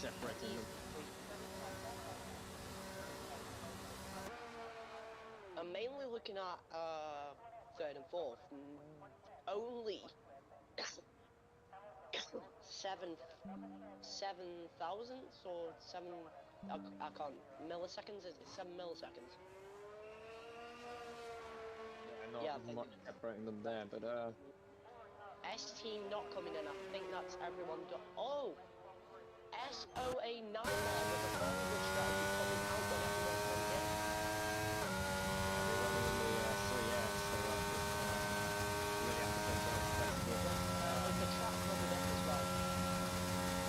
separating them. I'm mainly looking at third and fourth. Only 7 thousandths or 7. I can't. Milliseconds? Is it 7 milliseconds? Yeah, not Yeah, I think much it is. separating them there, but ST not coming in. I think that's everyone. Oh! SOA Nightmare with a very good strategy coming out when everyone comes in. everyone in the 3S, so really have to think of the best With the track covered up as well.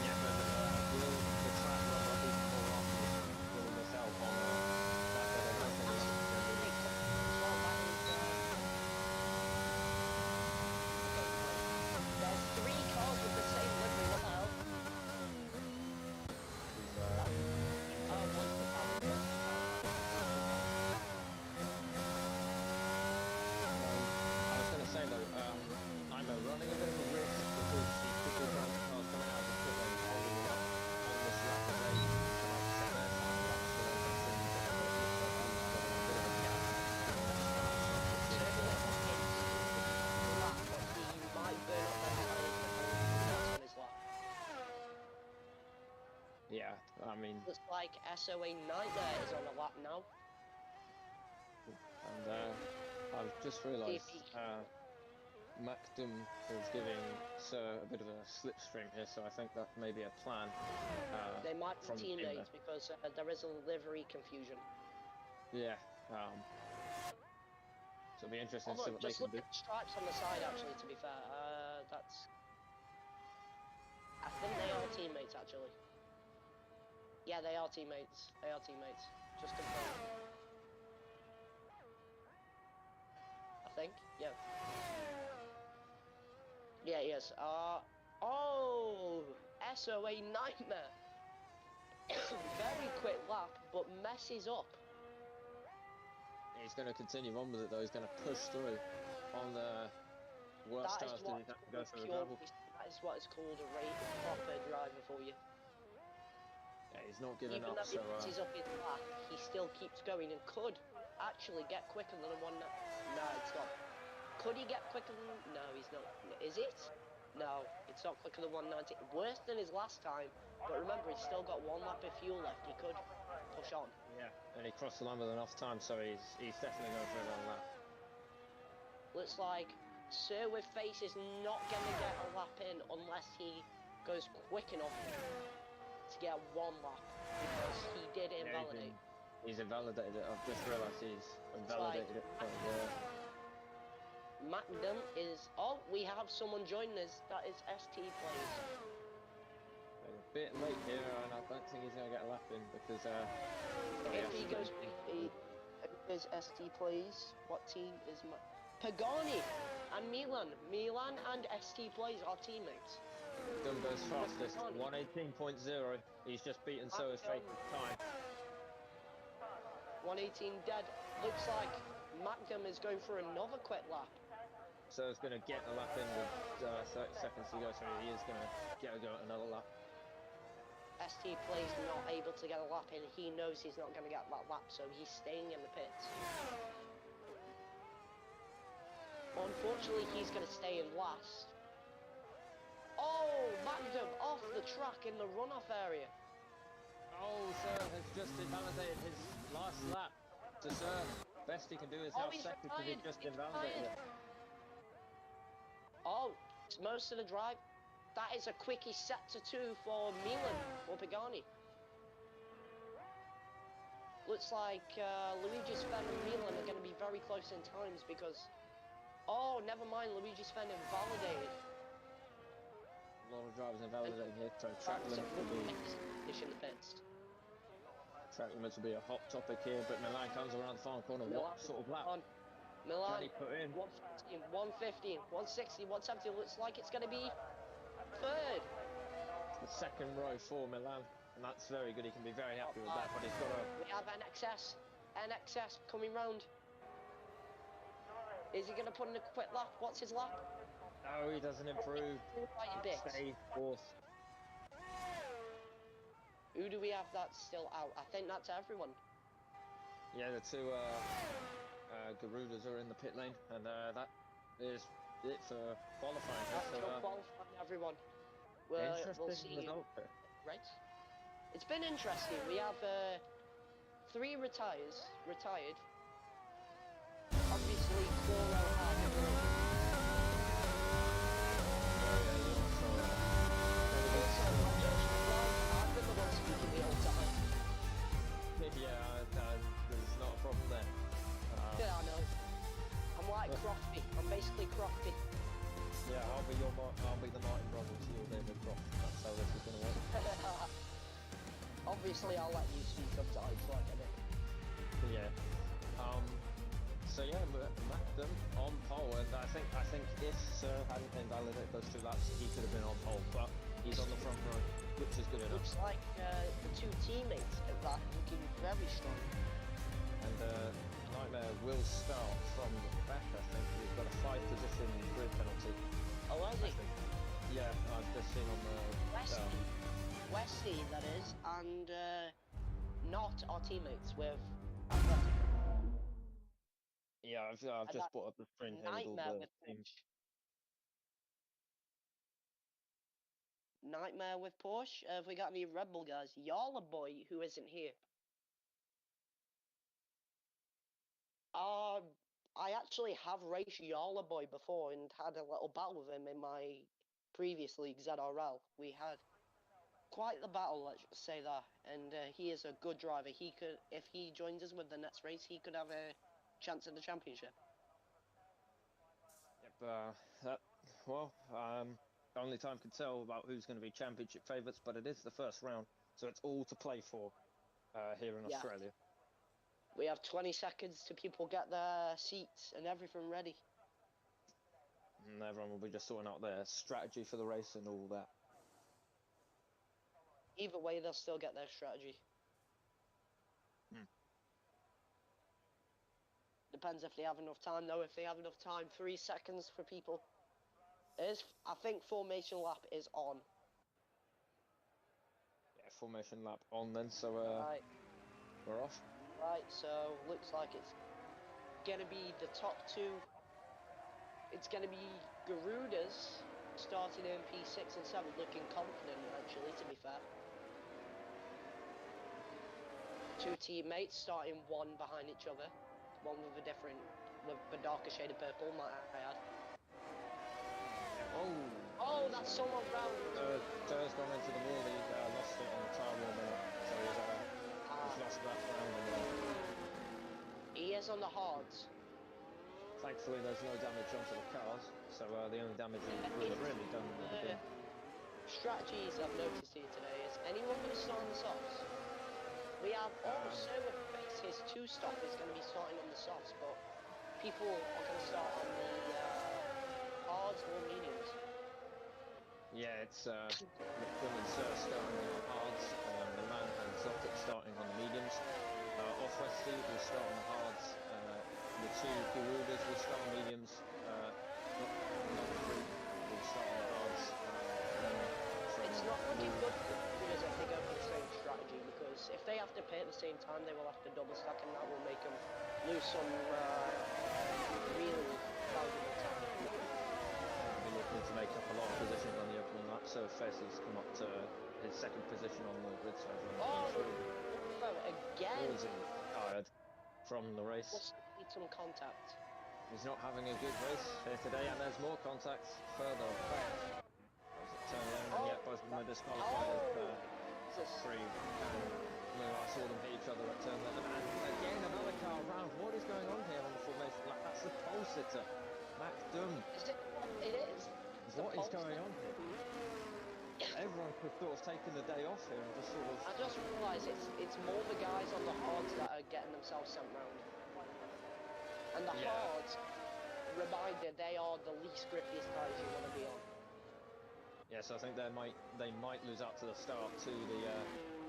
Yeah, but will the track not be more often? Will miss out on that bit of nothing left in the There's 3 cars with the same livery, what the hell? One's the power. I was going to say though, I'm running a bit of a risk because he could be trying to cars coming out of the pit lane holding it up on this lap as they try to set their time laps for those that seem to have got a bit of a gap. He might burn up those tyres before on his lap. Yeah, I mean, Looks like SOA Nightmare is on a lap now. and I've just realised Macdum is giving Sir a bit of a slipstream here, so I think that may be a plan. They might be from teammates because there is a livery confusion. Yeah, so it'll be interesting to see what they Just can look do. at the stripes on the side actually, to be fair. That's... I think they are teammates actually. Yeah, they are teammates. They are teammates. Just confirm. I think. Yeah. Yeah, yes. Oh! SOA Nightmare! Very quick lap, but messes up. He's going to continue on with it though. He's going to push through on the worst tires to go through the gravel. That is what is called a proper driver for you. Yeah, he's not giving Even up. though So he messes up his lap, he still keeps going and could actually get quicker than a one. No, it's not. Could he get quicker than? No, he's not. Is it? No, it's not quicker than 190. Worse than his last time. But remember, he's still got 1 lap of fuel left. He could push on. yeah, and he crossed the line with enough time, so he's definitely going for another lap. Looks like Sir with Face is not going to get a lap in unless he goes quick enough to get 1 lap, because he did invalidate. Yeah, he's invalidated it. I've just realised he's invalidated it. Macdom is... Oh, we have someone joining us. That is ST Plays. A bit late here, and I don't think he's going to get a lap in because... if he goes... Who is ST Plays? What team is... Pagani and Milan. Milan and ST Plays are teammates. Dumbo's fastest, 118.0. He's just beaten Soa's fake time. 118 dead. Looks like Macdom is going for another quick lap. Soa's going to get a lap in with 30 seconds to go, so he is going to get a go at another lap. ST Plays not able to get a lap in. He knows he's not going to get that lap, so he's staying in the pits. Unfortunately, he's going to stay in last. Oh, Macdom off the track in the runoff area. Oh, Sir has just invalidated his last lap to Sir. Best he can do is now second because he just invalidated it. Oh, it's most of the drive. That is a quickie set to 2 for Milan, for Pagani. Looks like Luigi Sven and Milan are going to be very close in times because... Oh, never mind, Luigi Sven invalidated. A lot of drivers invalidating here, so track limits will be... in the pits. Track limits will be a hot topic here, but Milan comes around the final corner. Milan, what sort of lap Milan, can he put in? 115, 115, 160, 170. Looks like it's going to be third. The second row for Milan, and that's very good. He can be very happy with that, but he's got to... We have NXS coming round. Is he going to put in a quick lap? What's his lap? No, he doesn't improve. Stay fourth. Who do we have that's still out? I think that's everyone. Yeah, the two Garudas are in the pit lane, and that is it for qualifying here. That's So still qualifying everyone. We'll interesting see you result here. race. It's been interesting. We have 3 retired. Obviously, Coro had also, I've been the one speaking the whole time. Yeah, there's not a problem there. Yeah, I know. I'm like Crofty. I'm basically Crofty. Yeah, I'll be the Martin brother to your David Croft. That's how this is going to work. Obviously, I'll let you speak sometimes, like I do. Yeah. So yeah, Macdom on pole, and I think if Sir hadn't invalidated those 2 laps, he could have been on pole, but he's on the front row, which is good enough. Looks like the 2 teammates at that looking very strong. And Nightmare will start from the back. I think he's got a 5-position grid penalty. Oh, has he? Yeah, I've just seen on the Wesley, that is, and not our teammates with. Yeah, I've just brought up the screen here with all Nightmare the with teams. Nightmare with Porsche. Have we got any Red Bull guys? Y'all a boy who isn't here. I actually have raced Yala Boy before and had a little battle with him in my previous league, ZRL. We had quite the battle, let's just say that. And he is a good driver. He could, if he joins us with the next race, he could have a chance at the championship. Yep. Only time can tell about who's going to be championship favourites, but it is the first round, so it's all to play for here in Australia. We have 20 seconds to people get their seats and everything ready. And everyone will be just sorting out their strategy for the race and all that. Either way, they'll still get their strategy. Depends if they have enough time, though. If they have enough time, 3 seconds for people. I think formation lap is on. Yeah, formation lap on then, so Right. we're off. Right, so looks like it's going to be the top 2. It's going to be Garudas starting in P6 and 7, looking confident, actually, to be fair. 2 teammates starting 1 behind each other. One with a darker shade of purple, might I add. Oh, that's someone round. Ter's gone into the wall. He lost it on the tyre warming up, so he's lost that round. He is on the hards. Thankfully, there's no damage onto the cars, so the only damage he will have really done would have been. Strategies I've noticed here today is anyone going to start on the softs? We have also his 2-stop is going to be starting on the softs, but people are going to start on the hards or mediums. Yeah, it's McDum and Sir starting on the hards, the man and Zocket starting on the mediums. Off Westy will start on the hards. The 2 Garudas will start on mediums. Not the group will start on the hards. It's not looking good for Garudas if they go for the same strategy, because if they have to pit at the same time, they will have to double stack, and that will make them lose some really valuable time. Be looking to make up a lot of positions on the opening lap, so Fez has come up to his 2nd position on the grid side. Again! He's tired from the race. Need some contact. He's not having a good race here today, and there's more contacts further back. Turn lane, and yet both of them are disqualified as 3. I saw them hit each other at turn 11, and again another car around. What is going on here on the formation lap? That's the pole sitter, Macdum. It is. What is going on here? Everyone could sort of taken the day off here and just sort of. I just realised it's more the guys on the hards that are getting themselves sent round. And the hards, reminder, they are the least grippiest tires you want to be on. Yes, I think they might lose out to the start to the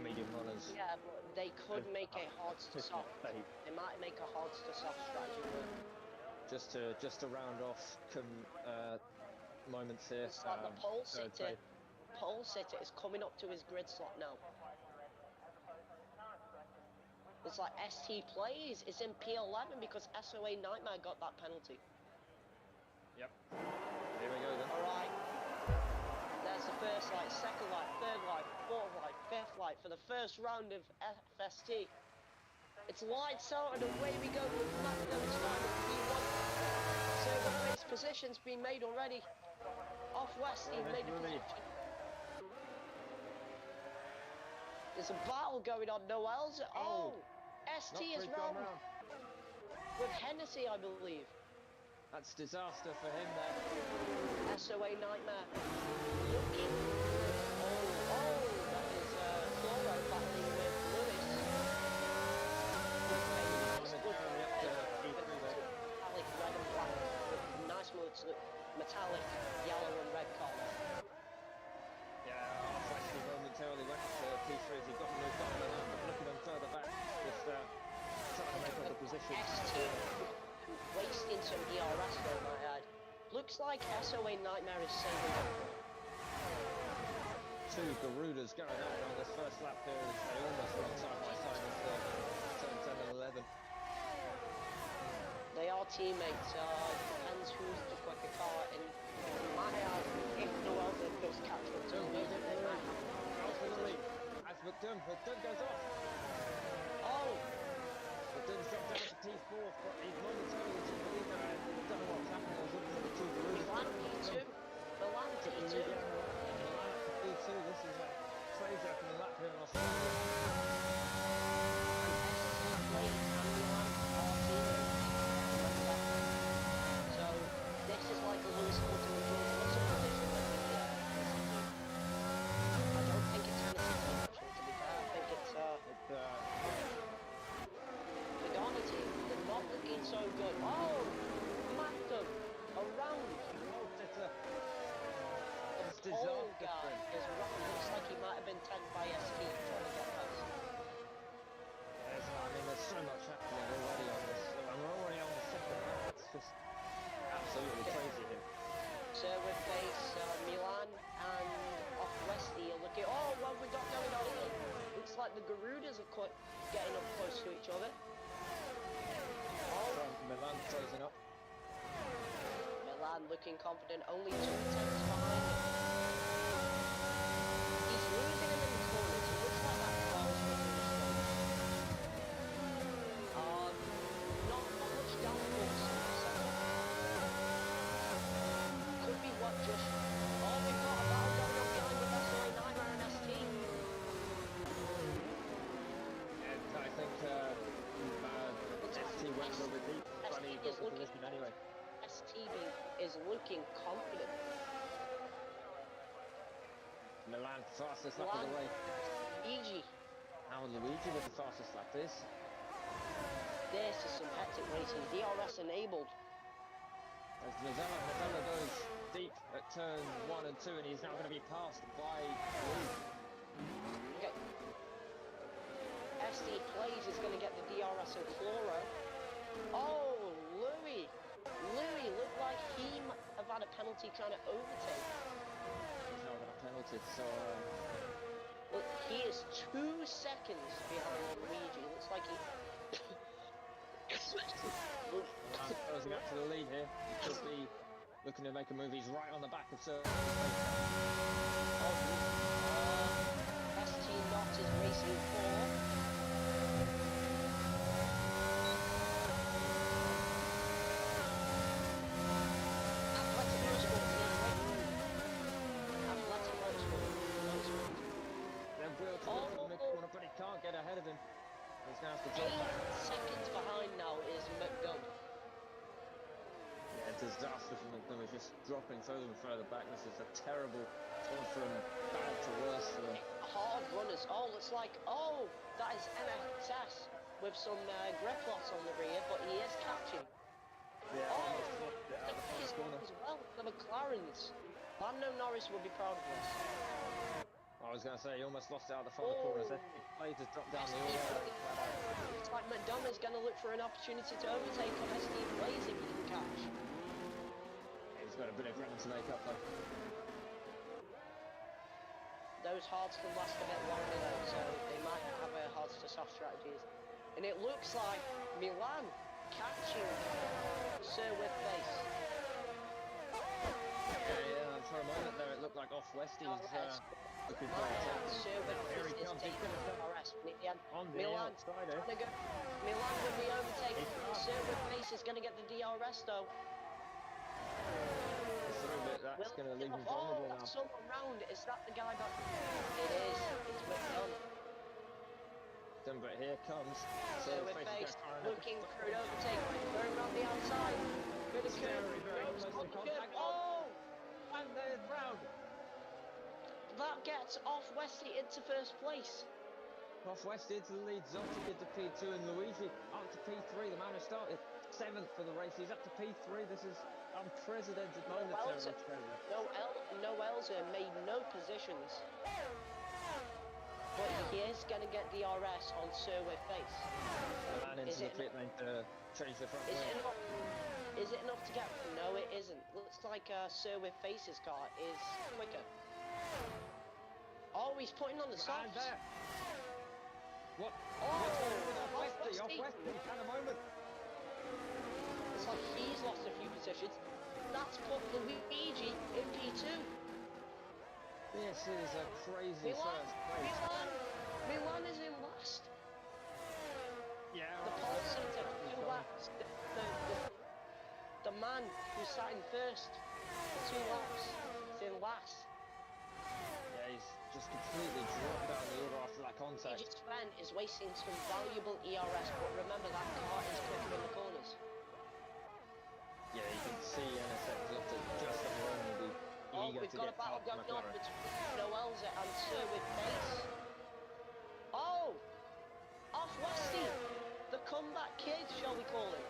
medium runners. Yeah, but they could make a hards to soft. They might make a hards to soft strategy work. Just to round off moments here. It's like the pole sitter is coming up to his grid slot now. Looks like ST Plays is in P11 because SOA Nightmare got that penalty. Yep. Here we go then. Alright. There's the first light, second light, third light, fourth light, fifth light for the first round of FST. It's lights out and away we go with Magnum starting at P1. Server base position's been made already. Off Westy made a position. There's a battle going on, Noel's. Oh! ST is round with Hennessy, I believe. That's disaster for him there. SOA Nightmare. Looking. Oh, that is Floro battling with Lewis. Metallic red and black. Nice metallic yellow and red color. Yeah, Wesley momentarily went to P3 as he got moved on the line, but look at him further back, just trying to make up the position. ST wasting some ERS though, my ad. Looks like SOA Nightmare is saving up. Two Garudas going out on this first lap here as they almost run side by side as turn 10 and 11. They are teammates, depends who's the quicker car, and my ad, if Noel does catch them, Two goes in for it. Out for the lead. As McDunn goes off. Oh! McDunn's dropped down to P4, but he's momentarily took the lead now. I don't know what's happening. I was looking at the two Garudas. Milan P2. Milan P2. P2, this is a crazy opening lap here in Australia. So this is like a Lewis Hamilton and George Russell position. I don't think it's Hennessy team actually, to be fair. I think it's Pagani team. They're not looking so good. Oh! Magnum! Around! The pole guy is wrong. Looks like he might have been tagged by ST trying to get past. I mean, there's so much happening already on this. And we're already on the second lap. It's just absolutely crazy here. Server base, Milan and off Westy are looking. Oh, what have we got going on here? Looks like the Garudas are quite getting up close to each other. Oh, Milan closing up. Milan looking confident, only 2 tenths behind him. He's losing him in the corners. It looks like that car is making a mistake. Not much downforce in the second. Could be what just. Oh, we've got a battle going on behind with SOA Nightmare and ST. And I think ST went a little bit deep, but he got the position anyway. ST is looking confident. Milan, fastest lap of the way. Luigi. Now Luigi with the fastest lap is. This is some hectic racing. DRS enabled. As Novella goes deep at turn 1 and 2, and he's now going to be passed by Louis. Okay. ST Plays is going to get the DRS of Floro. Oh, Louis. Louis looked like he might have had a penalty trying to overtake. He's now got a penalty, so... Look, he is 2 seconds behind Luigi. Looks like he... Closing up to the lead here. He could be looking to make a move. He's right on the back of Sir. ST Not is racing for. But he can't get ahead of him. He's going to have to drop back. 8 seconds behind now is McDoug. Yeah, disaster from McDoug. He's just dropping further and further back. This is a terrible one from bad to worse for him. Hard runners. Oh, it's like, oh, that is NXS with some grip loss on the rear, but he is catching. Yeah, oh, almost it out of the first corner. As well, the McLarens. Lando Norris will be proud of this. I was going to say, he almost lost it out of the final corners. He just dropped down the order. It's like McDonald's going to look for an opportunity to overtake on ST Plays if he can catch. He's got a bit of ground to make up though. Those hards can last a bit longer though, so they might have a hards to soft strategies. And it looks like Milan catching Sir with face. Yeah, for a moment there it looked like off Westies looking for a Sir with Here he face is comes, he's taking gonna DRS. And in the end, on the Milan outside. trying to go. Milan with the overtake. He's gone. Sir with face is going to get the DRS though. That's going to leave him vulnerable now. Someone round. Is that the guy back? It is. It's McDonald. But here comes Sir with face, looking for an overtake, going around the outside. Good very close to contact. Oh! And they're round. That gets off Westy into first place. Off Westy into the lead, Zotic into P2 and Luigi up to P3. The man who started 7th for the race, he's up to P3. This is unprecedented moment there in Australia. Noelza made no positions. But he is going to get DRS on Sir with face. The man into the pit lane to change the front wing. Is it enough to get? No, it isn't. Looks like Sir with face's car is quicker. Oh, he's putting on the softs. What? Oh, what's going on with Westy? Off Westy, at the moment. It's like he's lost a few positions. That's put Luigi in P2. This is a crazy first place. Milan is in last. Yeah. The pole sitter, 2 laps. The man who sat in first, 2 laps, is in last. Yeah, he's just completely dropped down the order after that contact. Sven is wasting some valuable ERS, but remember that car is quicker in the corners. Yeah, you can see NSX looked at just at the moment to be eager to get past McLaren. Between Noelza and Sir with face. Oh! Off Westy! The comeback kid, shall we call him?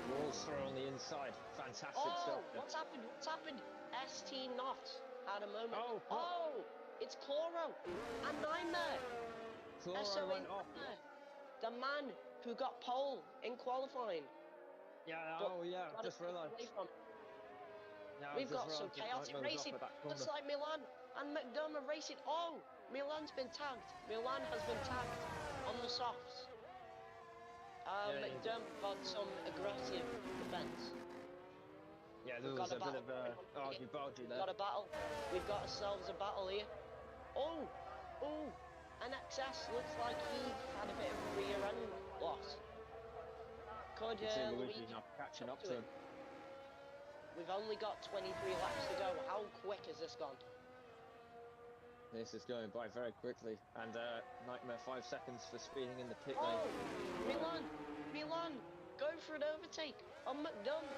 Rolls through on the inside. Fantastic stuff. What's happened? ST not had a moment. Oh, it's Chloro and Nightmare. Chloro went off. The man who got pole in qualifying. Yeah, I've just realised. We've got some chaotic racing. Looks like Milan and McDermott racing. Oh, Milan's been tagged. Milan has been tagged on the softs. McDermott got some aggressive defence. Yeah, there was a bit of argy-bargy there. Got a battle. We've got ourselves a battle here. Oh, an XS looks like he had a bit of a rear end loss. Could Luigi not catching up to him. We've only got 23 laps to go. How quick has this gone? This is going by very quickly, and Nightmare 5 seconds for speeding in the pit lane. Milan, go for an overtake on McDonald.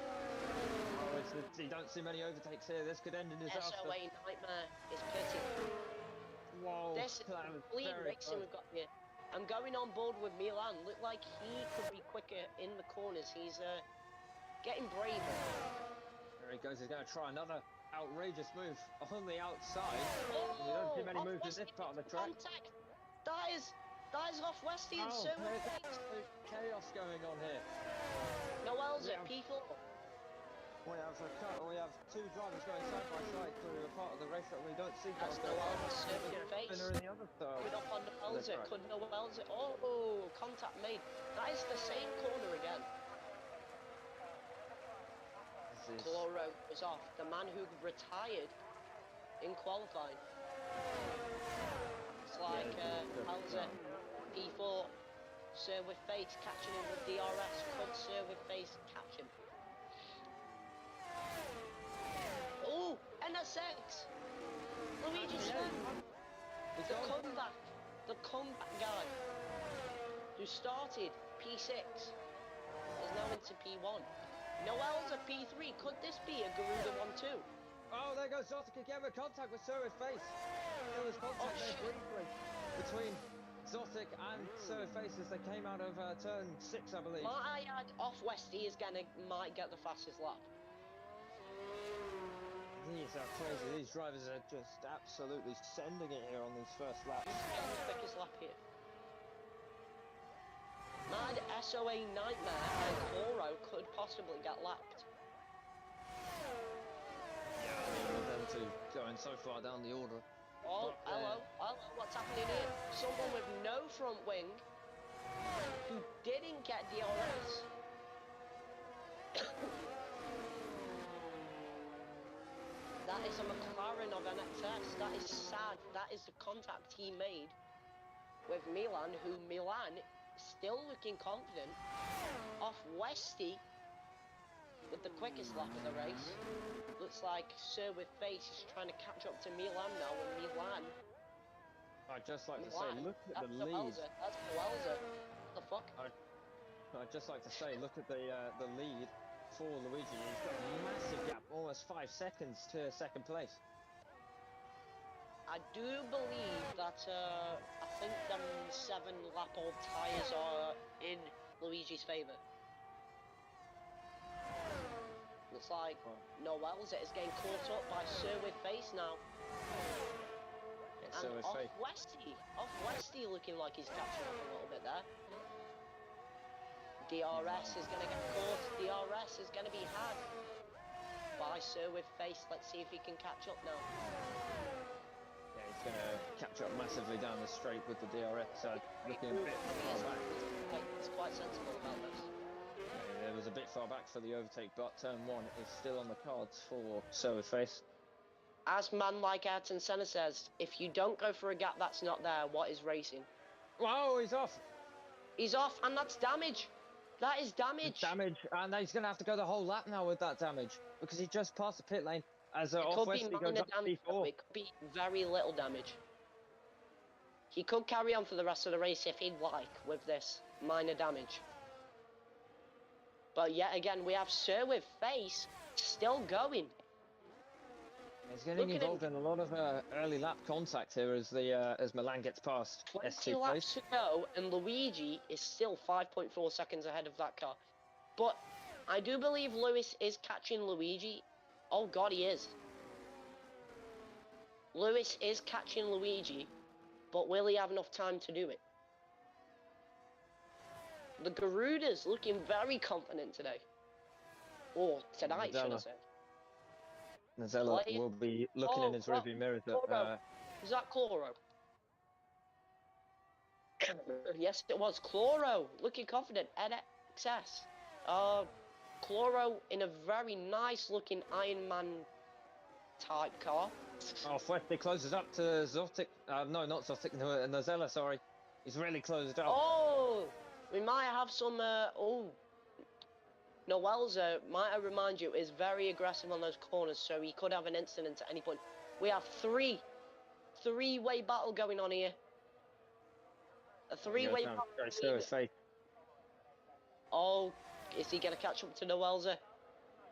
You don't see many overtakes here. This could end in disaster. SOA Nightmare is pitting. Whoa, this is complete racing we've got here. I'm going on board with Milan. Look like he could be quicker in the corners. He's getting braver. There he goes. He's going to try another outrageous move on the outside. We don't see many moves in this part of the track. Contact. That is off Westy and so there's chaos going on here. Noel's at P4. We have 2 drivers going side by side through a part of the race that we don't see. That's Noel's serving face. In the other side. Coming up on Noel's it. Could Noel's it? Oh, contact made. That is the same corner again. Chloro was off. The man who retired in qualifying. It's like Alza, P4, Sir with face catching him with DRS. Could Sir with face catch him? Oh, NSX! Luigi Sven! The comeback guy who started P6 is now into P1. Noel's at P3. Could this be a Garuda 1-2? Oh, there goes Zotic again with contact with Sir with face. There was contact there briefly between Zotic and Sir with face as they came out of turn 6, I believe. Might I add, off Westy is might get the fastest lap. These are crazy. These drivers are just absolutely sending it here on these first laps. Who's getting the quickest lap here? Mad SOA Nightmare and Chloro could possibly get lapped. Yeah, I mean, with them two going so far down the order. Oh, hello, what's happening here? Someone with no front wing who didn't get DRS. That is a McLaren of an XS. That is sad. That is the contact he made with Milan, who Milan still looking confident. Off Westy with the quickest lap of the race. Looks like Sir with face is trying to catch up to Milan now, and Milan. I'd just like to say, look at the lead. That's Welser. What the fuck? I'd just like to say, look at the lead for Luigi. He's got a massive gap, almost 5 seconds to second place. I do believe that I think them 7-lap-old tyres are in Luigi's favour. Looks like Welser is getting caught up by Sir with face now. Yeah, and off Westy looking like he's catching up a little bit there. DRS is going to get caught. DRS is going to be had by Sir with face. Let's see if he can catch up now. Yeah, he's going to catch up massively down the straight with the DRS, so looking a bit far back. He's quite sensible about this. Yeah, it was a bit far back for the overtake, but turn 1 is still on the cards for Sir with face. As man like Ayrton Senna says, if you don't go for a gap that's not there, what is racing? Whoa, he's off! He's off, and that's damage! That is damage! It's damage, and he's going to have to go the whole lap now with that damage, because he just passed the pit lane as off Westy goes up to P4. It could be very little damage. He could carry on for the rest of the race if he'd like, with this minor damage. But yet again, we have Sir with face still going. He's getting involved in a lot of early lap contact here as Milan gets past 20 laps to go, and Luigi is still 5.4 seconds ahead of that car. But I do believe Lewis is catching Luigi. Oh God, he is. Lewis is catching Luigi, but will he have enough time to do it? The Garuda's looking very confident today. Or tonight, should I say. Nazella will be looking in his rearview mirror. Is that Chloro? Yes, it was. Chloro, looking confident. NXS. Chloro in a very nice looking Iron Man type car. Oh, Westy closes up to Zotic. No, not Zotic. Nazella, sorry. He's really closed up. Oh, we might have some. Welser, might I remind you, is very aggressive on those corners, so he could have an incident at any point. We have three-way battle going on here. A three-way battle. Oh, is he going to catch up to Welser?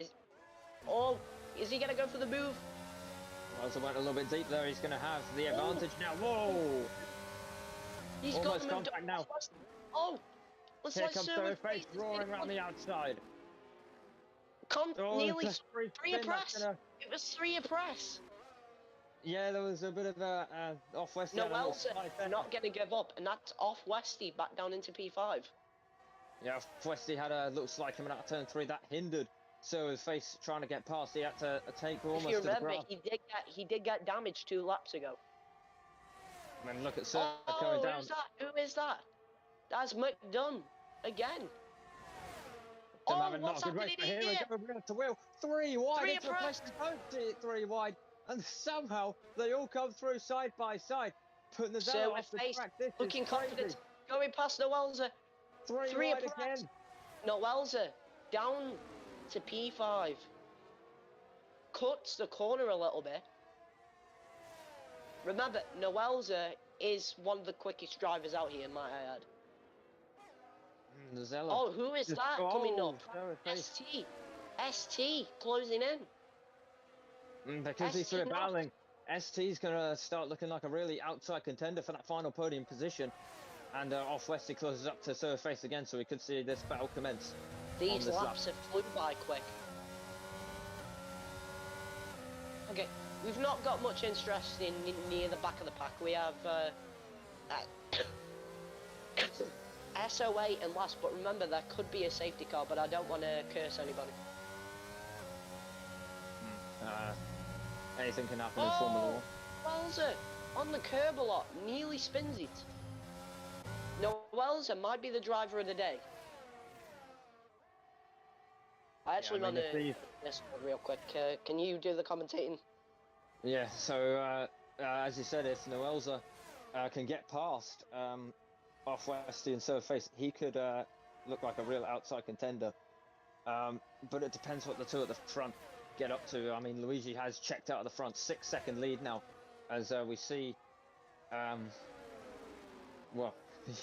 Is he going to go for the move? Welser went a little bit deep there. He's going to have the advantage now. Whoa! He's almost got contact now. Oh! Looks Here like comes Sir face roaring around the outside. Nearly 3 abreast. It was 3 abreast. Yeah, there was a bit of a off Westy. Welser not going to give up, and that's off Westy back down into P5. Yeah, Westy had a little slide coming out of turn 3 that hindered Sir's face trying to get past. He had to take almost. If you remember, he did get damaged 2 laps ago. I mean, look at Sir coming down. Who is that? That's McDunn again. What's happening here? Here we go, to Will. 3 wide. It's replacing both 3 wide. And somehow they all come through side by side. Putting the Zella off the track. This looking is confident. Going past Welser. 3 wide again. Welser down to P5. Cuts the corner a little bit. Remember, Welser is one of the quickest drivers out here, might I add. Oh, who is that coming up? ST closing in. Because he's sort of battling. ST's going to start looking like a really outside contender for that final podium position. And off Westy closes up to Sir face again, so we could see this battle commence. These laps have flew by quick. Okay, we've not got much interest in near the back of the pack. We have SOA and last, but remember there could be a safety car, but I don't want to curse anybody. Anything can happen in Formula 1. Welser on the curb a lot, nearly spins it. Noelza might be the driver of the day. I actually I mean, want if to these- this one real quick. Can you do the commentating? Yeah, so as you said, if Noelza can get past off Westy and Serve Face, he could look like a real outside contender. But it depends what the two at the front get up to. I mean, Luigi has checked out of the front, 6-second lead now, as we see. Well,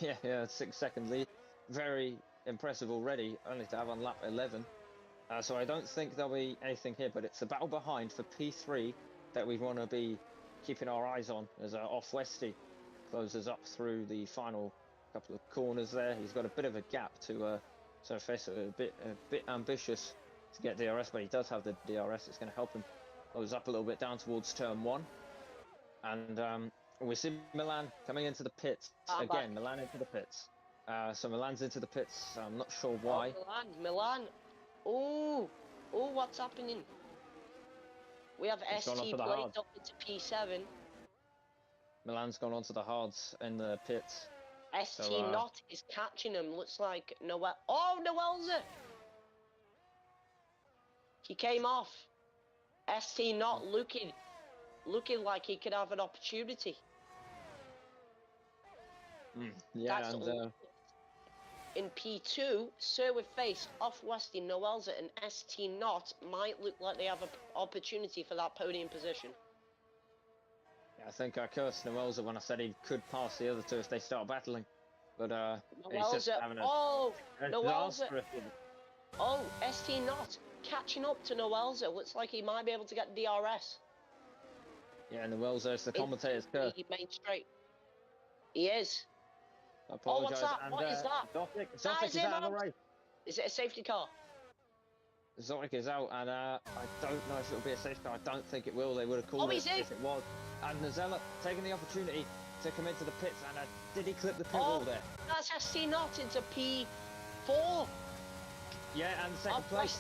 yeah, 6-second lead, very impressive already, only to have on lap 11. So I don't think there'll be anything here, but it's the battle behind for P3 that we want to be keeping our eyes on as Off Westy closes up through the final couple of corners there. He's got a bit of a gap to Surface, a bit ambitious to get DRS, but he does have the DRS. It's going to help him close up a little bit down towards turn 1. And we see Milan coming into the pits again. Milan into the pits. So Milan's into the pits. I'm not sure why. Oh, Milan. Oh, what's happening? We have He's gone ST onto the played hards. up into P7. Milan's gone onto the hards in the pits. ST So, not is catching him. Looks like Noel. Oh, Noelza! He came off. ST not looking like he could have an opportunity. Yeah, That's and in P2, Sir with Face, Off Westy, Noelza, and ST not might look like they have an opportunity for that podium position. I think I cursed Noelza when I said he could pass the other two if they start battling. But he's just Noelza. having Oh, a Noelza. disastrous. Oh, ST not catching up to Noelza. Looks like he might be able to get DRS. Yeah, Noelza is the commentator's curse. Main straight. He is. I Oh, what's apologise. that? And What is that? Zotic is out of the race. Is it a safety car? Zotic is out, and I don't know if it'll be a safety car. I don't think it will. They would have called it if it was. And Nazella taking the opportunity to come into the pits, and did he clip the pit wall there? That's ST not into P4. Yeah, and second place.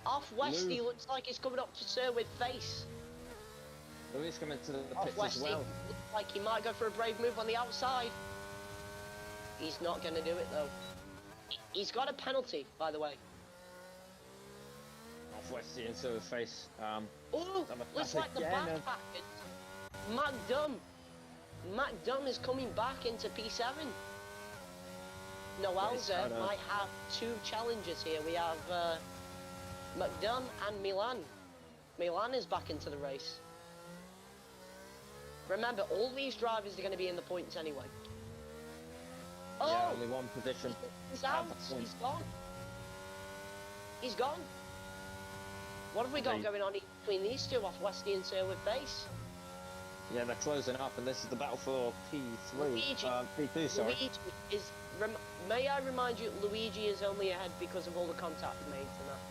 Off Westy looks like he's coming up to Sir with Face. Louis coming to the Off pits Westy as well. looks like he might go for a brave move on the outside. He's not going to do it though. He's got a penalty, by the way. Off Westy into the face. Oh, looks like the backpackers. McDum is coming back into P7. Noelza might have two challenges here. We have McDum and Milan. Milan is back into the race. Remember, all these drivers are going to be in the points anyway. Yeah, only one position. He's out. He's gone. He's gone. What have we got going on between these two, Off Westy and Sir with Face? Yeah, they're closing up, and this is the battle for P3. P2, sorry. Luigi is. May I remind you, Luigi is only ahead because of all the contact made tonight.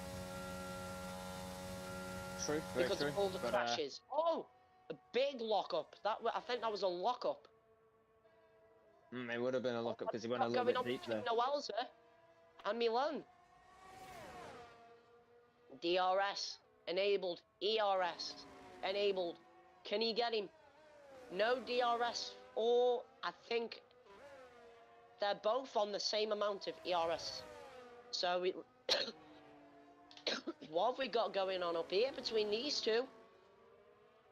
True, very because true. of all the crashes. Oh, a big lockup. I think that was a lockup. It would have been a lockup because he went a little bit deep there. Noelza and Milan. DRS enabled. ERS enabled. Can he get him? No DRS, or I think they're both on the same amount of ERS. So what have we got going on up here between these two?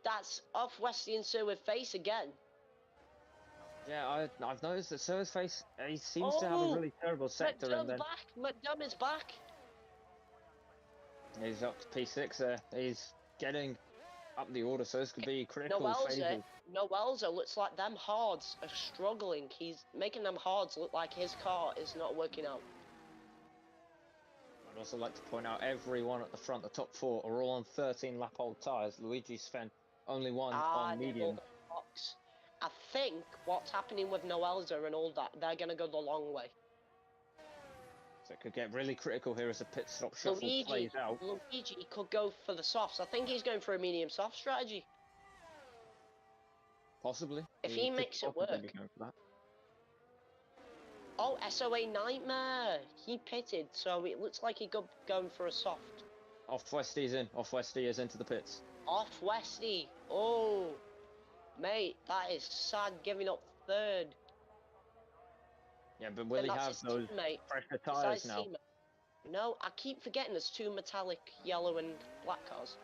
That's Off Westy and Sir with Face again. Yeah, I've noticed that Sir's Face, he seems to have a really terrible sector. McDum is back. He's up to P6 there. He's getting up the order, so this could be critical phases. Noelza looks like them hards are struggling. He's making them hards look like his car is not working out. I'd also like to point out everyone at the front, the top four, are all on 13 lap old tyres. Luigi Sven, only one on medium. I think what's happening with Noelza and all that, they're going to go the long way. So it could get really critical here as the pit stop shuffle plays out. Luigi could go for the softs. I think he's going for a medium soft strategy. Possibly. If he makes it work. Oh, SOA Nightmare. He pitted, so it looks like he going for a soft. Off Westy's in. Off Westy is into the pits. Off Westy. Oh, mate, that is sad giving up third. Yeah, but will And he that's have his those teammate. fresher Besides tyres now? teammate. No, I keep forgetting there's two metallic yellow and black cars.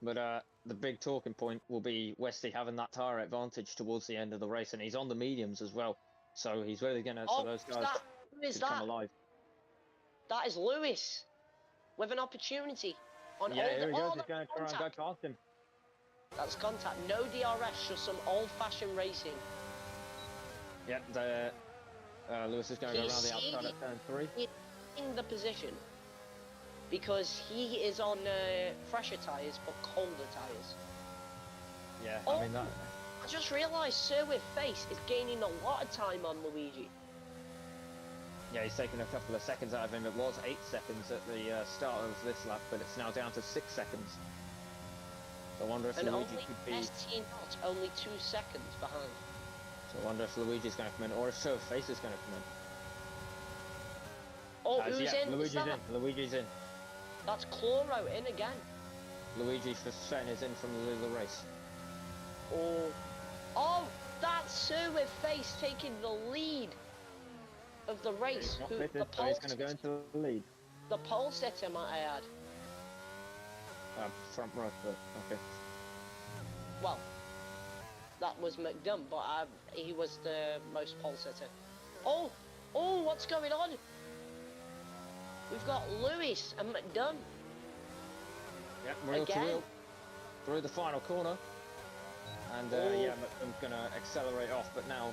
But the big talking point will be Westy having that tyre advantage towards the end of the race, and he's on the mediums as well. So he's really going to, so Oh, those who's guys that? Who is could come that? alive. That is Lewis with an opportunity on Yeah, here he goes. oh, He's going to try and go past him. that's contact. No DRS, just some old-fashioned racing. Yeah, Lewis is going to go around the outside at turn 3. He's in the position because he is on fresher tyres but colder tyres. Yeah, Oh, I mean that. I just realised Sir with Face is gaining a lot of time on Luigi. Yeah, he's taken a couple of seconds out of him. It was 8 seconds at the start of this lap, but it's now down to 6 seconds. So I wonder if And Luigi only could be. ST not only 2 seconds behind. So I wonder if Luigi's going to come in, or if Sir Face is going to come in. Oh, who's yeah, in? Luigi's in. Luigi's in. That's Chloro in again. Luigi Fasfen is in from the race. Oh, that's Sir with Face taking the lead of the race. Not Who, fitted, the so pole he's going to go into the lead. The pole setter, might I add. Front row, but okay. Well, that was McDunn, but he was the most pole setter. Oh, what's going on? We've got Lewis and McDunn. Yep, wheel to Again. wheel through the final corner. And yeah, McDunn's going to accelerate off, but now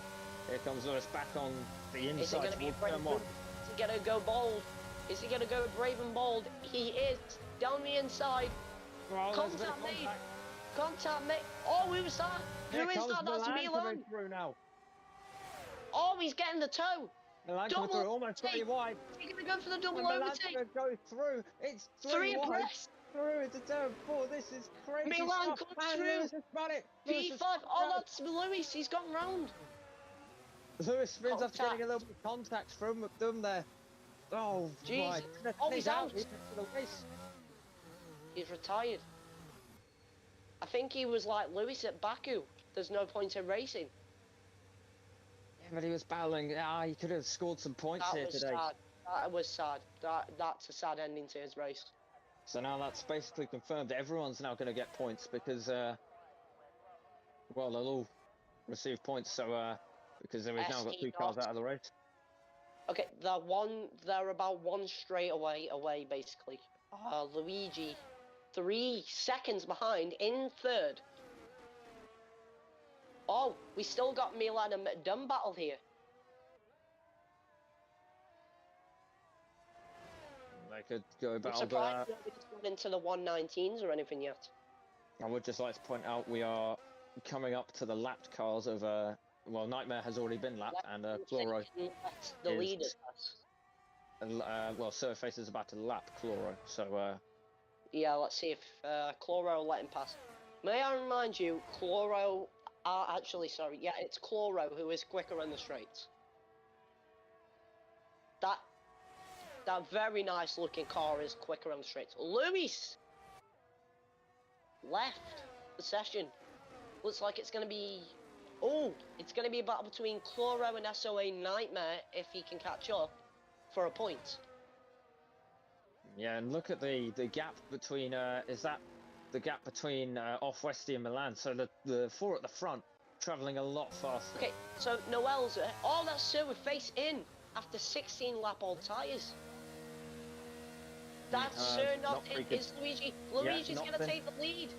here comes Lewis back on the inside. Is he going to be brave? turn 1. Is he going to go bold? Is he going to go brave and bold? He is. Down the inside. Well, Contact me. Contact me. Oh, who was that? Who is that? That's Milan. Through now. Oh, he's getting the toe. Milan coming through, almost got you wide. Is he going to go for the double Milan's overtake? going to go through. It's 3 wide. abreast. Through into turn 4. This is crazy Milan stuff. comes And through. Lewis has got it. P5. Oh, that's Lewis. He's gone round. Lewis spins after Contact. getting a little bit of contact from McDunn there. Oh, Jesus. my goodness. Oh, he's out. He's into the race. He's retired. I think he was like Lewis at Baku. There's no point in racing. Yeah, but he was battling. He could have scored some points That here was today. sad. That was sad. That's a sad ending to his race. So now that's basically confirmed. Everyone's now going to get points because, well, they'll all receive points. So, because we've now got 2 cars out of the race. Okay, they're about 1 straight away basically. Luigi, 3 seconds behind in 3rd. Oh, we still got Milan and McDunn battle here. They could go I'm battle. surprised nobody's gone into the 119s or anything yet. I would just like to point out we are coming up to the lapped cars of well, Nightmare has already been lapped, and Chloro the is- leaders. well, Surface is about to lap Chloro, so Yeah, let's see if Chloro will let him pass. May I remind you, Chloro actually, sorry, yeah, it's Chloro who is quicker on the straights. That very nice looking car is quicker on the straights. Lewis left the session. Looks like it's going to be... Oh, it's going to be a battle between Chloro and SOA Nightmare if he can catch up for a point. yeah, and look at the gap between is that the gap between Off Westy and Milan? So the 4 at the front travelling a lot faster. Okay, so Noel's oh, that's Sir with Face in after 16 lap old tyres. That's Sir not in. Is Luigi? Luigi's going to take the lead.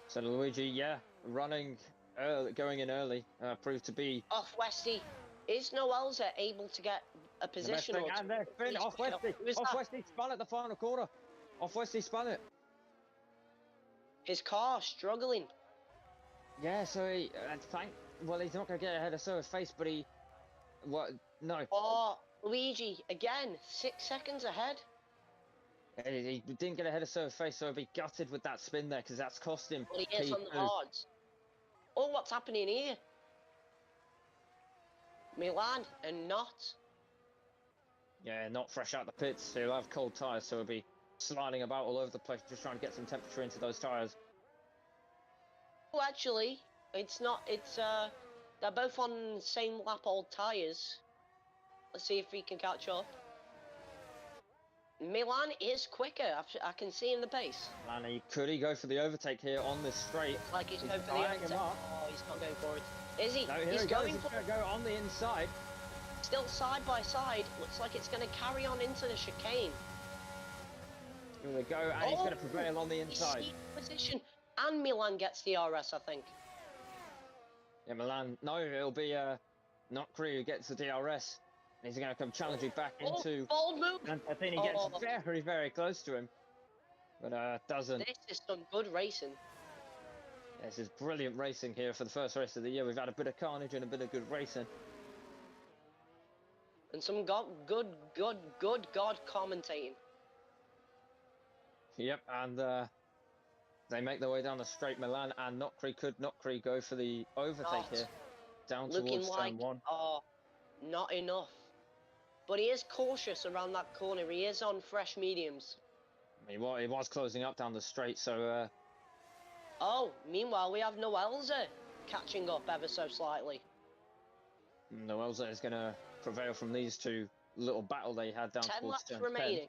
So Luigi, yeah, running early, going in early, proved to be Off Westy. Is Noel's able to get a position? Or and they're spin Off Westy. Off Westy spun at the final corner. Off Westy spun it. His car struggling. Yeah, so he well, he's not going to get ahead of Sir's Face, but no. Oh, Luigi again, 6 seconds ahead. He didn't get ahead of Sir's Face, so he'll be gutted with that spin there because that's cost him. Well, he is on the hards. Oh, what's happening here? Milan and not. Yeah, not fresh out the pits. So he'll have cold tyres, so he'll be sliding about all over the place, just trying to get some temperature into those tyres. Oh, actually, it's not. It's They're both on same lap old tyres. Let's see if we can catch up. Milan is quicker. I can see in the pace. And could he go for the overtake here on this straight? Looks like he's going for the tying him overtake. up. Oh, he's not going for it. Is he? No, here he's he going goes. for He's going to go on the inside. Still side by side. Looks like it's going to carry on into the chicane. Here we go, and he's going to prevail on the inside. He's position, and Milan gets the RS, I think. Yeah, Milan. No, it'll be Nokri who gets the DRS. And he's going to come challenging back into. Bold move. And I think he gets very, very close to him, but doesn't. This is some good racing. Yeah, this is brilliant racing here for the first race of the year. We've had a bit of carnage and a bit of good racing. And some good God commentating. Yep, and they make their way down the straight. Milan and could Nokri go for the overtake here, down towards turn 1. Oh, not enough. But he is cautious around that corner. He is on fresh mediums. He was closing up down the straight, so. Oh, meanwhile we have Noelza catching up ever so slightly. Noelza is going to prevail from these two little battle they had down 10 towards laps turn remaining. 10.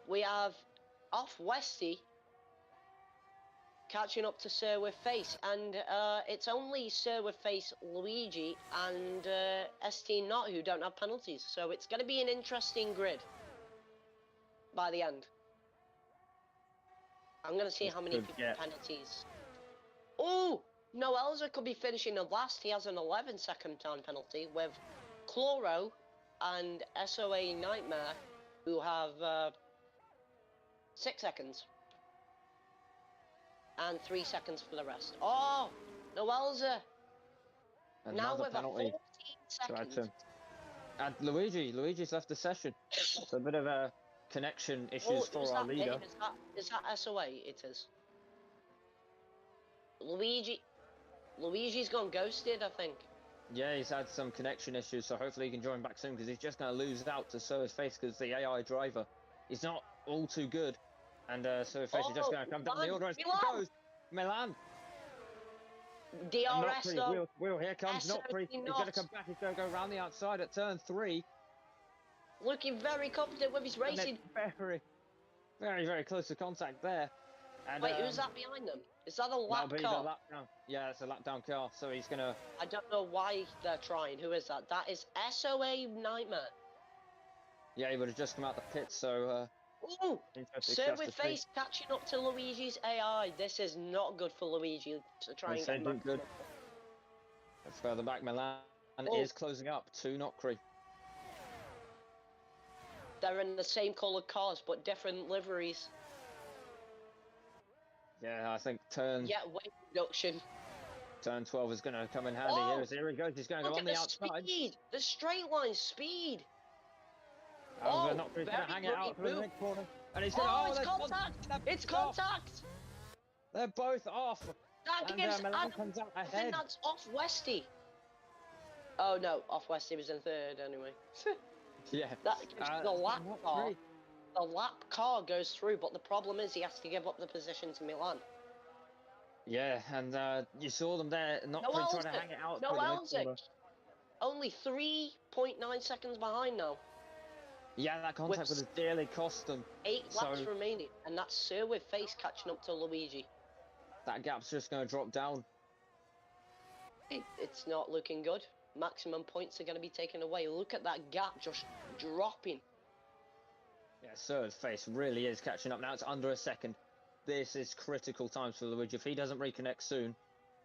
We have off Westy catching up to Sir with Face, and it's only Sir with Face, Luigi, and ST Not who don't have penalties. So it's going to be an interesting grid by the end. I'm going to see how many people penalties. Oh, Noelza could be finishing the last. He has an 11-second time penalty with Chloro and SOA Nightmare, who have 6 seconds. And 3 seconds for the rest. Oh, Noelza. Now with a 14 seconds. And Luigi's left the session. So a bit of a connection issues for our leader. Is that SOA? It is. Luigi's gone ghosted, I think. Yeah, he's had some connection issues, so hopefully he can join back soon, because he's just going to lose out to Soa's Face, because the AI driver is not all too good. And Soa's Face is just going to come down the order. It goes Milan. DRS though. Wheel, here comes Nokri. He's going to come back. He's going to go around the outside at turn 3. Looking very confident with his racing. Very, very, very close to contact there. And, wait, who's that behind them? Is that a lap car? Lap down. Yeah, it's a lap down car. So he's going to. I don't know why they're trying. Who is that? That is SOA Nightmare. Yeah, he would have just come out the pit. So. Ooh, Sir with Face catching up to Luigi's AI. This is not good for Luigi to try and get back. Good. Further back, Milan is closing up to Nokri. They're in the same coloured cars, but different liveries. Yeah, I think turn. Yeah, weight reduction. Turn 12 is going to come in handy here. Here he goes. He's going to go on the outside. Speed. The straight line speed. Nokri's going to hang it out through the mid corner. And he's going to. It's contact. It's contact. They're both off. That gives Milan comes out ahead. I think that's off Westy. Oh no, off Westy was in third anyway. Yeah. That gives the lap car. The lap car goes through, but the problem is he has to give up the position to Milan. Yeah, and you saw them there, Nokri trying to hang it out. Noelza. Only 3.9 seconds behind now. Yeah, that contact would have dearly cost them. 8 laps remaining, and that's Sir with Face catching up to Luigi. That gap's just going to drop down. It's not looking good. Maximum points are going to be taken away. Look at that gap just dropping. Yeah, Sir's Face really is catching up now. It's under a second. This is critical times for Luigi. If he doesn't reconnect soon,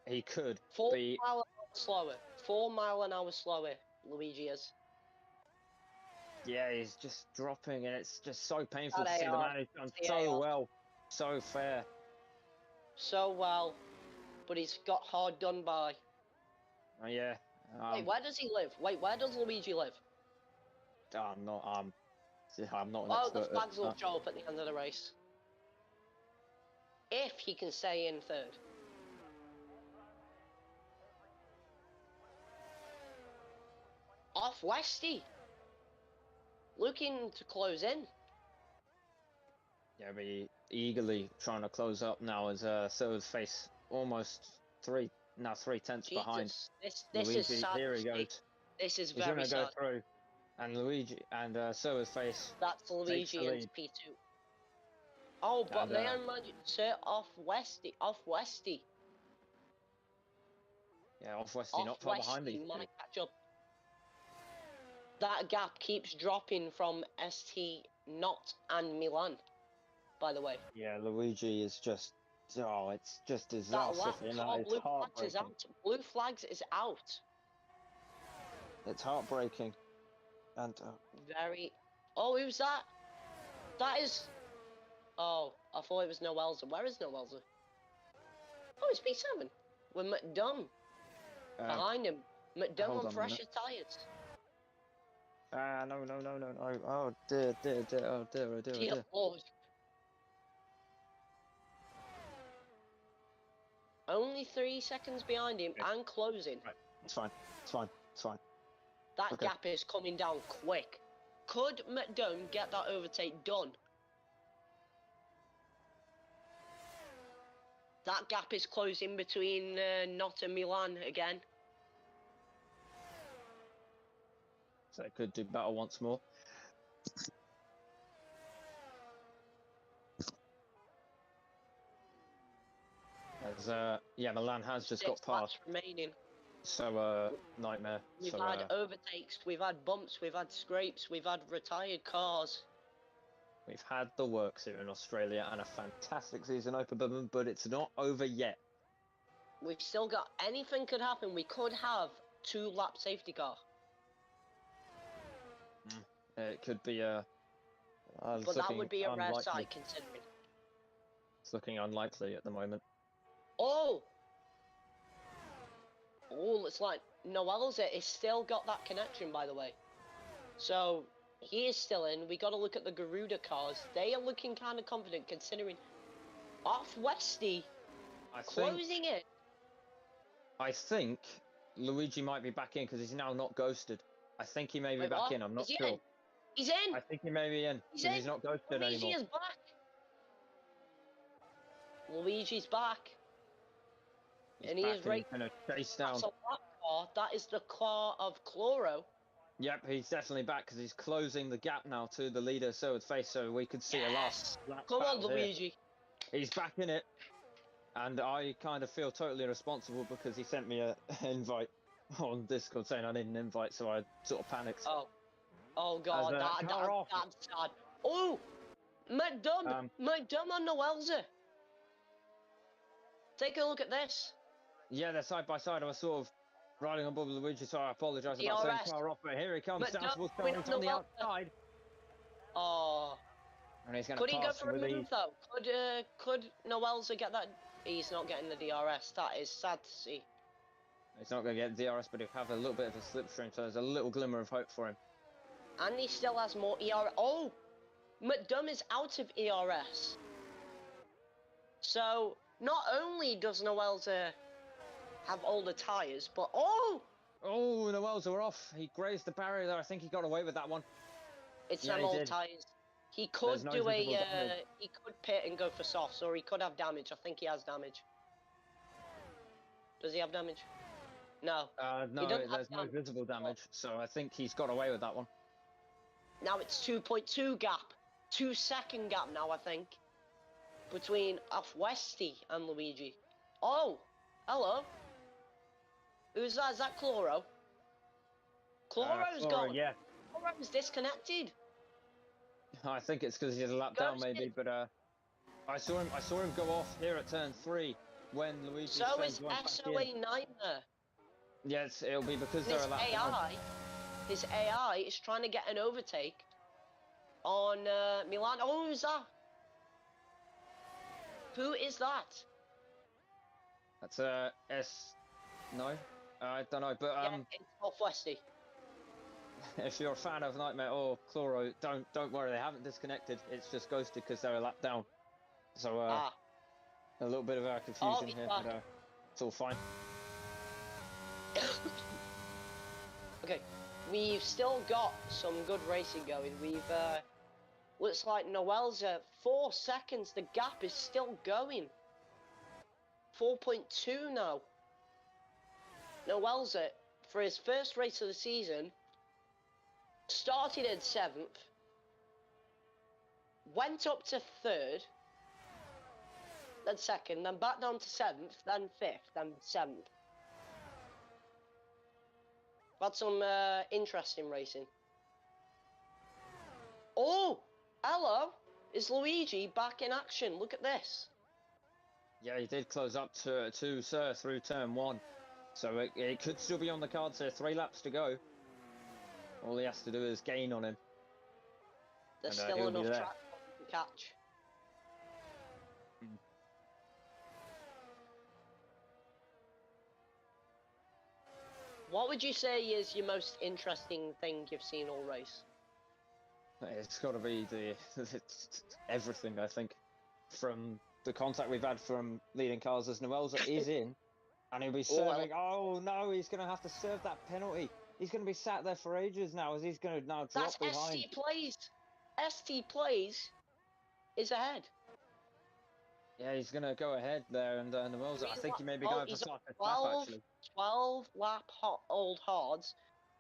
he could 4 be... 4 mile an hour slower. 4 mile an hour slower, Luigi is. Yeah, he's just dropping, and it's just so painful to see the man who's done so well, so fair. So well, but he's got hard done by. Oh, yeah. Wait, where does he live? Wait, where does Luigi live? I'm not an oh, expert. the flags will show up at the end of the race. If he can stay in third. Off Westy. Looking to close in. Yeah, be eagerly trying to close up now as Sir's Face almost 3 now 3/10 behind. Jesus, this Luigi, is sad. here to he see. goes. This is He's going very to go sad. through. And Luigi, and Silver's face That's takes the Luigi and lead. P2. Oh, but And, they managed to off Westy. Yeah, off Westy, not far behind these two. Might catch up. That gap keeps dropping from ST Not and Milan, by the way. Yeah, Luigi is just, oh, it's just That disaster lap for him. car, It's blue flags is heartbreaking. out. Blue flags is out. It's heartbreaking. And Very. Oh, who's that? That is. Oh, I thought it was Noelza. Where is Noelza? Oh, it's P7 with McDunn behind him. McDunn hold on on a fresher minute. tyres. No. Oh, dear, oh, dear. Dear Lord. Only 3 seconds behind him Okay. and closing. Right. It's fine. That Okay. gap is coming down quick. Could McDunn get that overtake done? That gap is closing between Not and Milan again. So it could do battle once more. As yeah, Milan has just got 6 laps past. remaining. So nightmare. We've So had overtakes, we've had bumps, we've had scrapes, we've had retired cars. we've had the works here in Australia and a fantastic season open, but it's not over yet. We've still got anything could happen. We could have 2-lap safety car. It could be But that would be a rare sight considering. It's looking unlikely at the moment. Oh! Oh, it's like Noelza is still got that connection, by the way. So, he is still in. We got to look at the Garuda cars. They are looking kind of confident considering off Westy closing it. I think Luigi might be back in because he's now not ghosted. I think he may be back in. I'm not sure. In? He's in. I think he may be in because he's not ghosted Luigi anymore. is back. Luigi's back. And he is going to chase down. That's a lap car. That is the car of Chloro. Yep, he's definitely back because he's closing the gap now to the leader, Silver's face, so we could see a last lap. Come on, Luigi. He's back in it. And I kind of feel totally responsible because he sent me an invite on Discord saying I need an invite, so I sort of panicked. Oh God, that's sad. Oh, McDunn on Noelza. Take a look at this. Yeah, they're side by side. I was sort of riding on Bubba Luigi, so I apologise about saying car off, but here he comes down towards Tony on the outside. Oh. And he's going Could to he go for a move though? Could Noelza get that? He's not getting the DRS. That is sad to see. He's not going to get DRS, but he'll have a little bit of a slipstream, so there's a little glimmer of hope for him. And he still has more ERS. Oh! McDunn is out of ERS. So, not only does Noelza have older tyres, but oh! Oh, Noelza are off. He grazed the barrier there. I think he got away with that one. It's them old tyres. He could he could pit and go for softs, or he could have damage. I think he has damage. Does he have damage? No. No, there's no visible damage, so I think he's got away with that one. Now it's 2.2 gap. 2-second gap now, I think. Between off Westy and Luigi. Oh! Hello. Who's that? Is that Chloro? Chloro's gone. Yeah. Chloro's disconnected. I think it's because he's a lap down, maybe, but I saw him go off here at turn 3 when Luigi. So is SOA Nightmare. Yes, it'll be because they're a lap down. His AI is trying to get an overtake on Milan. Oh, who's that? Who is that? That's no, I don't know, but yeah, it's off Westy. If you're a fan of Nightmare or Chloro, don't worry, they haven't disconnected. It's just ghosted because they're a lap down. So a little bit of confusion here, but it's all fine. Okay, we've still got some good racing going. We've looks like Noelza 4 seconds. The gap is still going. 4.2 now. Noelza, for his first race of the season, started in 7th, went up to 3rd, then 2nd, then back down to 7th, then 5th, then 7th. Had some interesting racing. Oh, hello! Is Luigi back in action? Look at this. Yeah, he did close up to Sir through turn 1. So it could still be on the cards here. 3 laps to go. All he has to do is gain on him. There's And, still he'll be enough there. track to catch. Mm. What would you say is your most interesting thing you've seen all race? It's got to be everything, I think. From the contact we've had from leading cars as Noelza is in, and he'll be serving. Oh no, he's going to have to serve that penalty. He's going to be sat there for ages now, as he's going to now drop That's behind. ST Plays. ST Plays is ahead. Yeah, he's going to go ahead there, and Noelza, I think he may be going for fastest lap, actually. 12 lap old hards,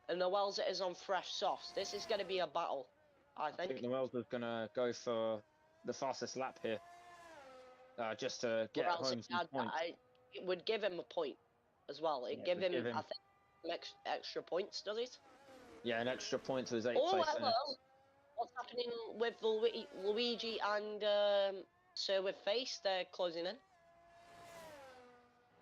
and Noelza is on fresh softs. This is going to be a battle, I think. I think Noelza's going to go for the fastest lap here, just to get home some points. It would give him a point as well. It give him, I think, some extra points, does it? Yeah, an extra point to his 8th place. Hello! What's happening with Luigi and Sir with Face? They're closing in.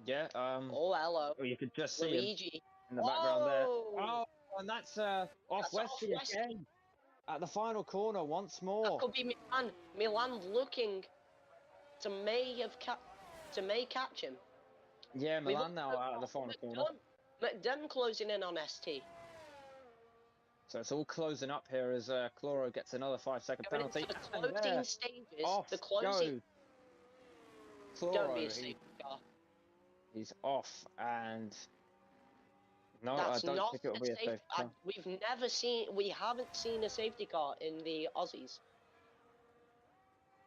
Yeah. Oh, hello. Oh, you could just see Luigi. him in the background there. Oh, and that's off Westy again at the final corner once more. That could be Milan. Milan looking to may catch him. Yeah, Milan now out of the final corner. McDunn closing in on ST. So it's all closing up here as Cloro gets another 5-second penalty. The closing stages. Off the closing. Cloro, Don't be a safety car. He's off, and no, That's I don't not think it'll be a safety car. We haven't seen a safety car in the Aussies.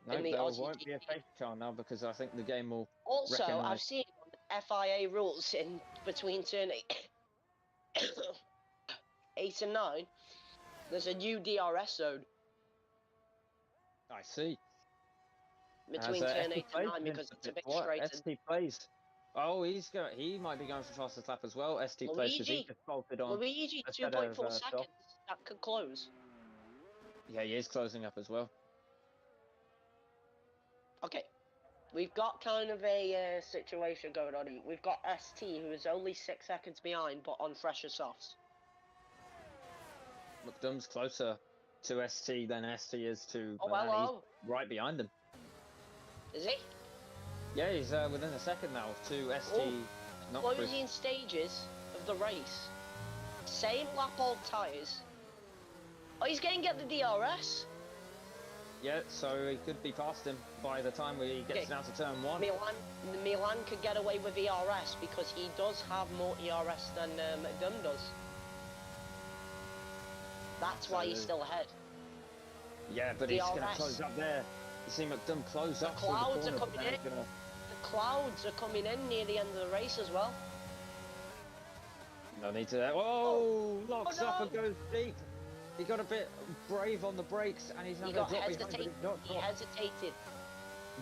No, there won't be a safety car now because I think the game will. Also, recognize. I've seen FIA rules in between turn 8 and 9. There's a new DRS zone. I see. Between turn 8 and 9 because it's a bit straightened. ST Plays. Oh, he might be going for fastest lap as well. ST Plays because he just bolted on. Luigi, 2.4 seconds. That could close. Yeah, he is closing up as well. Okay. We've got kind of a situation going on here. We've got ST, who is only 6 seconds behind, but on fresher softs. McDunn's closer to ST than ST is to Milan. He's right behind him. Is he? Yeah, he's within a second now to ST. Closing stages of the race. Same lap old tyres. Oh, he's going to get the DRS. Yeah, so he could be past him by the time he gets down to turn 1. Milan could get away with ERS because he does have more ERS than McDunn does. That's why he's still ahead. Yeah, but he's going to close up there. You see McDunn close up. The clouds are coming in. The clouds are coming in near the end of the race as well. No need to. Oh, locks up and goes deep. He got a bit brave on the brakes and he's not going to drop behind. He hesitated.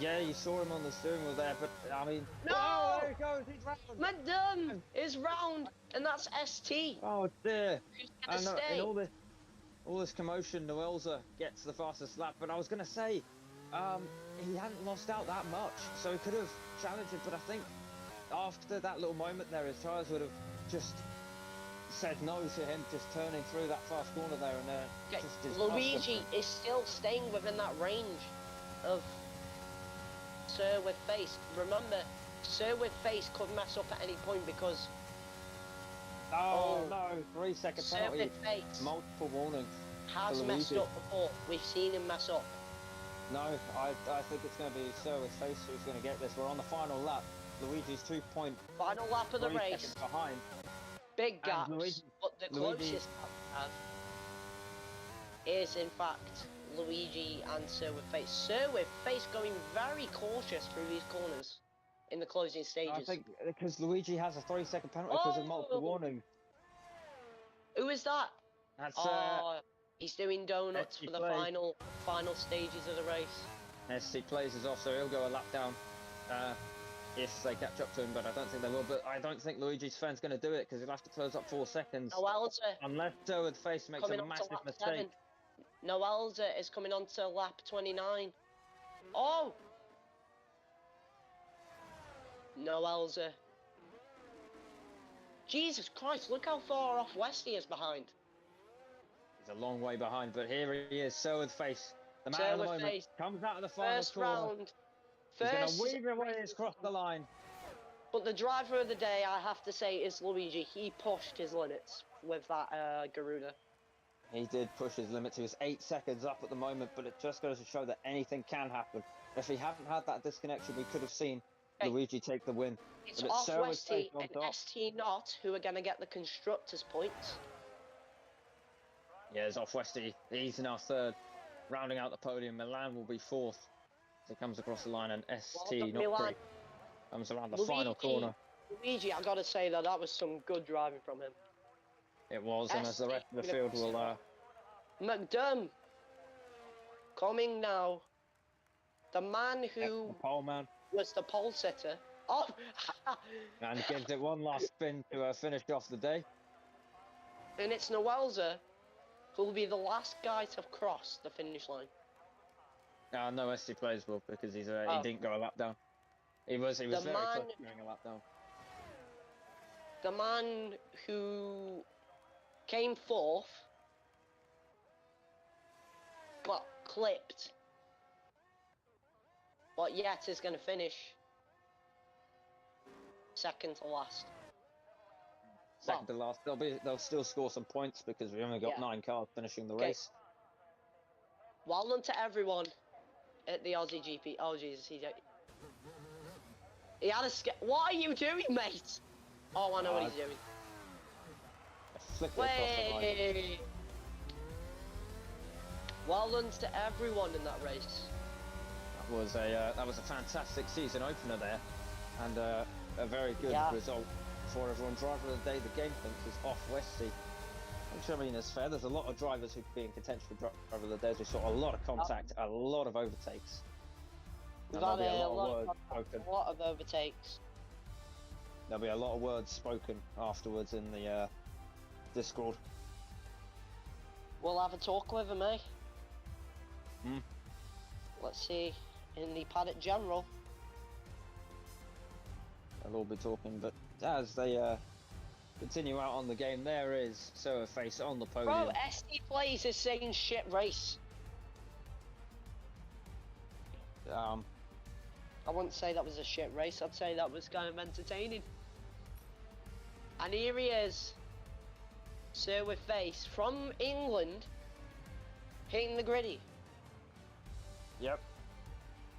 Yeah, you saw him on the steering wheel there, but I mean. No! Oh, there he goes. He's round. McDunn is round, and that's ST. Oh dear. Who's going to stay? In all this commotion, Noelza gets the fastest lap, but I was going to say, he hadn't lost out that much, so he could have challenged it, but I think after that little moment there, his tyres would have just said no to him just turning through that fast corner there, and Luigi is still staying within that range of Sir with Face. Remember, Sir with Face could mess up at any point because no, 3-second penalty. Sir with Face Multiple warnings. Has messed up before. We've seen him mess up. No, I think it's going to be Sir with Face who's going to get this. We're on the final lap. Luigi's 2 point. Final lap of the race. Behind. Big gaps, but the closest I have is in fact Luigi and Sir with Face. Sir with Face going very cautious through these corners in the closing I stages. think because Luigi has a 3-second penalty because of multiple warnings. Who is that? That's Oh, he's doing donuts SC for the Plays. final stages of the race. SC Plays is off, so he'll go a lap down if they catch up to him, but I don't think they will. But I don't think Luigi's fan's going to do it because he'll have to close up 4 seconds. Noelza Unless Sherwood Face makes coming a on to massive lap mistake. 7. Noelza is coming on to lap 29. Oh! Noelza. Jesus Christ, look how far off West he is behind. He's a long way behind, but here he is, Sherwood Face. The man of the moment Face. comes out of the final First corner. round. He's going First to weave away across the line. But the driver of the day, I have to say, is Luigi. He pushed his limits with that Garuda. He did push his limits. He was 8 seconds up at the moment, but it just goes to show that anything can happen. If he hadn't had that disconnection, we could have seen Luigi take the win. It's but off Sherwood Westy Face on and top. ST Not who are going to get the constructors' points. Yeah, it's off Westy. He's now 3rd, rounding out the podium. Milan will be 4th as he comes across the line, and ST Not comes around the final corner. Luigi, I got to say that was some good driving from him. It was, and as the rest of the field will... McDerm coming now. The man who the pole man. was the pole sitter. Oh! And gives it one last spin to finish off the day. And it's Noelza who will be the last guy to cross the finish line. No, SC Plays will, because he didn't go a lap down. He was very close to going a lap down. The man who came 4th got clipped, but yet is going to finish 2nd to last. Second to last. They'll still score some points because we only got 9 cars finishing the race. Well done to everyone at the Aussie GP. Oh Jesus, he had a What are you doing, mate? Oh, I know what he's doing. Wait. Well done to everyone in that race. That was a fantastic season opener there, and a very good result for everyone. Driver of the day, the game thinks, is off Westy. Which I mean is fair. There's a lot of drivers who'd be in contention for driver of the day. We saw a lot of contact, a lot of overtakes. We've had a lot of overtakes. There'll be a lot of words spoken afterwards in the Discord. We'll have a talk with them, eh? Hmm. Let's see, in the paddock general. They'll all be talking, but as they continue out on the game, there is Sherwood Face on the podium. Bro, ST Plays is saying shit race. I wouldn't say that was a shit race, I'd say that was kind of entertaining. And here he is, Sherwood Face from England, hitting the gritty. Yep.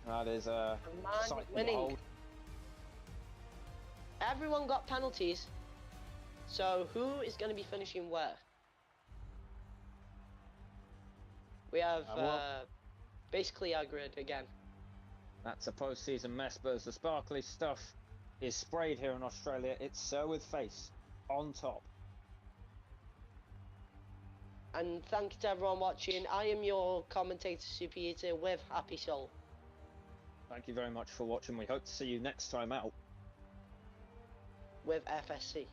That is a man winning. Everyone got penalties, so who is going to be finishing where? We have basically our grid again. That's a post-season mess, but as the sparkly stuff is sprayed here in Australia, it's Sherwood Face on top. And thank you to everyone watching. I am your commentator Super Eater with Happy Soul. Thank you very much for watching. We hope to see you next time out with FSC.